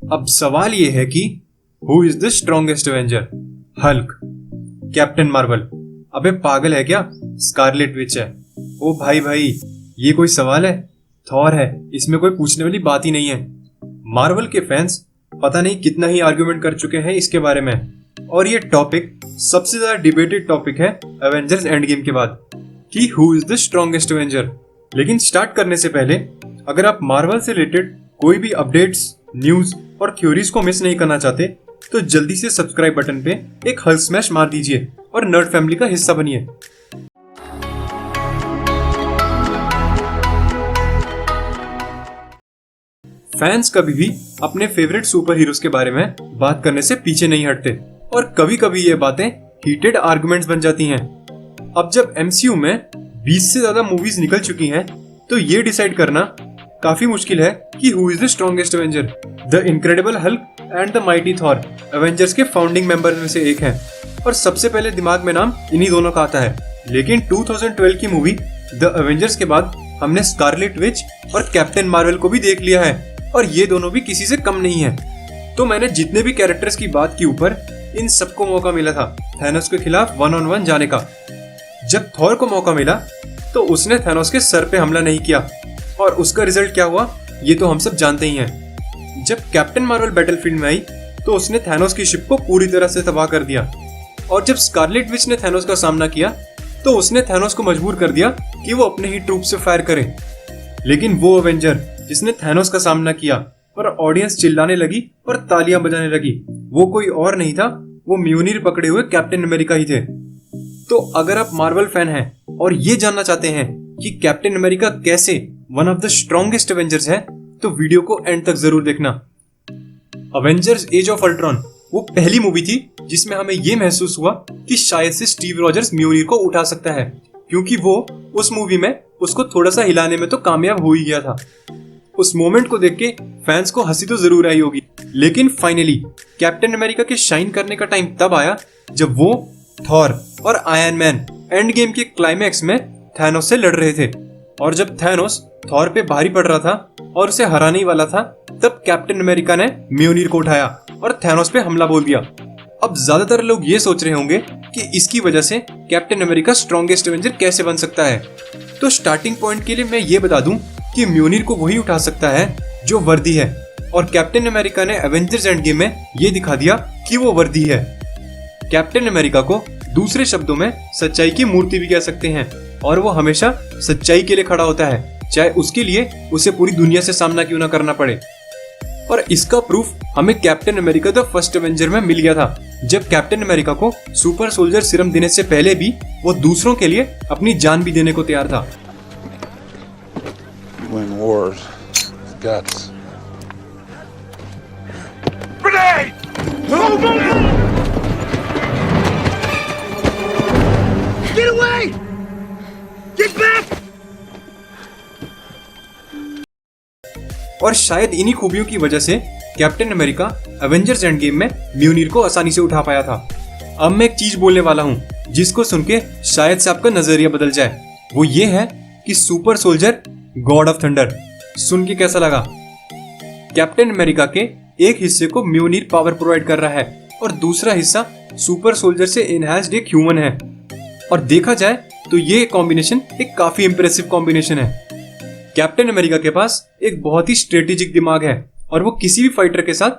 अब सवाल ये है कि who is the strongest Avenger? Hulk, captain Marvel, अबे पागल है क्या? स्कारलेट विच है। ओ भाई ये कोई सवाल है? थॉर है, इसमें कोई पूछने वाली बात ही नहीं है। मार्वल के फैंस पता नहीं कितना ही आर्ग्यूमेंट कर चुके हैं इसके बारे में, और ये टॉपिक सबसे ज्यादा डिबेटेड टॉपिक है एवेंजर्स एंड गेम के बाद कि who is the strongest Avenger. लेकिन स्टार्ट करने से पहले अगर आप मार्वल से रिलेटेड कोई भी अपडेट्स, न्यूज और थ्योरीज को मिस नहीं करना चाहते तो जल्दी से सब्सक्राइब बटन पे एक हल्क स्मैश मार दीजिए और नर्ड फैमिली का हिस्सा बनिए। फैंस कभी भी अपने फेवरेट सुपर हीरोज के बारे में बात करने से पीछे नहीं हटते और कभी कभी ये बातें हीटेड आर्गुमेंट्स बन जाती हैं। अब जब एमसीयू में 20 से ज्यादा मूवीज निकल चुकी हैं तो ये डिसाइड करना काफी मुश्किल है कि who is the strongest Avenger. The incredible Hulk and the mighty Thor Avengers के फाउंडिंग मेंबर में से एक है और सबसे पहले दिमाग में नाम इन्हीं दोनों का आता है। लेकिन 2012 की मूवी द एवेंजर्स के बाद हमने स्कारलेट विच और कैप्टन मार्वल को भी देख लिया है और ये दोनों भी किसी से कम नहीं है। तो मैंने जितने भी कैरेक्टर्स की बात की ऊपर, इन सबको मौका मिला था थैनोस के खिलाफ 1-on-1 जाने का। जब थॉर को मौका मिला तो उसने थैनोस के सर पे हमला नहीं किया और उसका रिजल्ट क्या हुआ ये तो हम सब जानते ही हैं। जब कैप्टन मार्वल बैटलफील्ड में आई तो उसने थैनोस की शिप को पूरी तरह से तबाह कर दिया और जब स्कारलेट विच ने थैनोस का सामना किया तो उसने थैनोस को मजबूर कर दिया कि वो अपने ही ट्रूप से फायर करे। लेकिन वो एवेंजर जिसने थैनोस का सामना किया और ऑडियंस चिल्लाने लगी और तालियां बजाने लगी, वो कोई और नहीं था, वो म्योनिर पकड़े हुए कैप्टन अमेरिका ही थे। तो अगर आप मार्वल फैन हैं और ये जानना चाहते हैं कि कैप्टन अमेरिका कैसे one of the strongest Avengers है तो वीडियो को एंड तक जरूर देखना। अवेंजर्स एज ऑफ अल्ट्रॉन वो पहली मूवी थी जिसमें हमें ये महसूस हुआ कि शायद से स्टीव रॉजर्स म्योनिर को उठा सकता है, क्योंकि वो उस मूवी में उसको थोड़ा सा हिलाने में तो कामयाब हो ही गया था। उस मोमेंट को देख के फैंस को हंसी तो जरूर आई होगी, लेकिन फाइनली कैप्टन अमेरिका के शाइन करने का टाइम तब आया जब वो थॉर और आयरन मैन एंड गेम के क्लाइमैक्स में थैनोस से लड़ रहे थे। और जब थैनोस थॉर पे भारी पड़ रहा था और उसे हराने ही वाला था, तब कैप्टन अमेरिका ने म्योनिर को उठाया और थैनोस पे हमला बोल दिया। अब ज्यादातर लोग ये सोच रहे होंगे कि इसकी वजह से कैप्टन अमेरिका स्ट्रॉन्गेस्ट एवेंजर कैसे बन सकता है। तो स्टार्टिंग पॉइंट के लिए मैं ये बता दूं कि म्योनिर को वही उठा सकता है जो वर्दी है, और कैप्टन अमेरिका ने एवेंजर्स एंड गेम में ये दिखा दिया कि वो वर्दी है। कैप्टन अमेरिका को दूसरे शब्दों में सच्चाई की मूर्ति भी कह सकते हैं और वो हमेशा सच्चाई के लिए खड़ा होता है, चाहे उसके लिए उसे पूरी दुनिया से सामना क्यों ना करना पड़े। और इसका प्रूफ हमें captain America the first Avenger में मिल गया था, जब कैप्टन अमेरिका को सुपर सोल्जर सीरम देने से पहले भी वो दूसरों के लिए अपनी जान भी देने को तैयार था। Win wars. Guts. Grenade! Get away! Get back! और शायद इन्हीं खूबियों की वजह से captain America Avengers end game में म्योनिर को आसानी से उठा पाया था। अब मैं एक चीज बोलने वाला हूँ जिसको सुन के शायद से आपका नजरिया बदल जाए, वो ये है कि super soldier god of thunder. सुन के कैसा लगा? कैप्टन अमेरिका के एक हिस्से को म्योनिर पावर प्रोवाइड कर रहा है और दूसरा हिस्सा सुपर सोल्जर से एनहांस्ड एक ह्यूमन है, और देखा जाए तो ये कॉम्बिनेशन एक काफी इंप्रेसिव कॉम्बिनेशन है। कैप्टन अमेरिका के पास एक बहुत ही स्ट्रेटेजिक दिमाग है और वो किसी भी फाइटर के साथ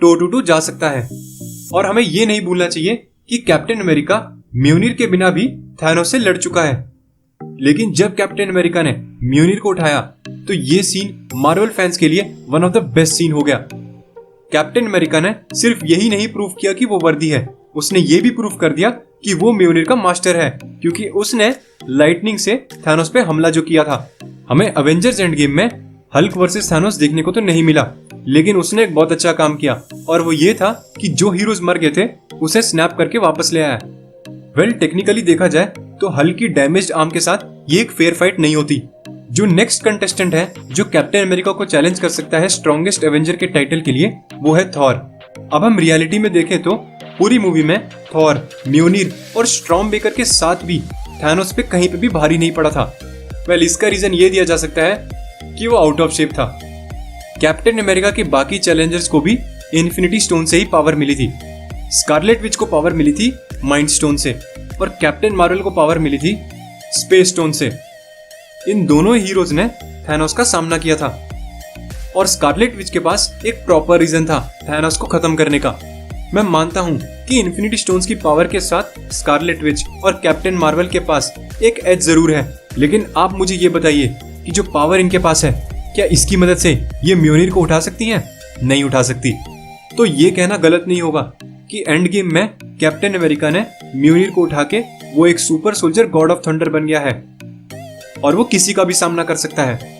टो टू टो जा सकता है। और हमें ये नहीं भूलना चाहिए कि कैप्टन अमेरिका म्योनिर के बिना भी थैनोस से लड़ चुका है। लेकिन जब कैप्टन अमेरिका ने म्योनिर को उठाया तो ये सीन मार्वल फैंस के लिए one of the best scene हो गया। कैप्टन अमेरिका ने सिर्फ यही नहीं प्रूव किया कि वो वर्दी है, उसने ये भी प्रूव कर दिया कि वो म्योनिर का मास्टर है, क्योंकि उसने लाइटनिंग से थैनोस पे हमला जो किया था। हमें एवेंजर्स एंड गेम में हल्क वर्सेस थैनोस देखने को तो नहीं मिला, लेकिन उसने एक बहुत अच्छा काम किया और वो ये था कि जो हीरोज मर गए थे उसे स्नैप करके वापस ले आया। वेल, टेक्निकली देखा जाए तो हल्क की डैमेज्ड आर्म के साथ ये एक फेयर फाइट नहीं होती। जो नेक्स्ट कंटेस्टेंट है जो कैप्टन अमेरिका को चैलेंज कर सकता है स्ट्रॉन्गेस्ट एवेंजर के टाइटल के लिए, वो है थॉर। अब हम रियलिटी में देखें तो पूरी मूवी में थॉर, म्योनिर और स्ट्रॉम बेकर के साथ भी थैनोस पे कहीं पे भी भारी नहीं पड़ा था। वेल, इसका रीजन ये दिया जा सकता है कि वो आउट ऑफ शेप था। कैप्टन अमेरिका के बाकी चैलेंजर्स को भी इन्फिनिटी स्टोन से ही पावर मिली थी। स्कारलेट विच को पावर मिली थी माइंड स्टोन से और कैप्टन मार्वल को पावर मिली थी स्पेस स्टोन से। इन दोनों हीरोज ने थैनोस का सामना किया था और स्कारलेट विच के पास एक प्रॉपर रीजन था थैनोस को खत्म करने का। मैं मानता हूँ कि इन्फिनिटी स्टोन्स की पावर के साथ स्कारलेट विच और कैप्टन मार्वल के पास एक एज जरूर है, लेकिन आप मुझे ये बताइए कि जो पावर इनके पास है, क्या इसकी मदद से ये म्योनिर को उठा सकती हैं? नहीं उठा सकती। तो ये कहना गलत नहीं होगा कि एंड गेम में कैप्टन अमेरिका ने म्योनिर को उठा के वो एक super soldier god of thunder बन गया है और वो किसी का भी सामना कर सकता है।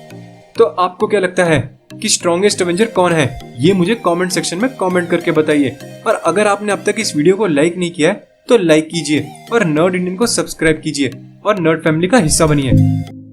तो आपको क्या लगता है कि स्ट्रॉन्गेस्ट एवेंजर कौन है? ये मुझे कमेंट सेक्शन में कमेंट करके बताइए। और अगर आपने अब तक इस वीडियो को लाइक नहीं किया है तो लाइक कीजिए और नर्ड इंडियन को सब्सक्राइब कीजिए और नर्ड फैमिली का हिस्सा बनिए।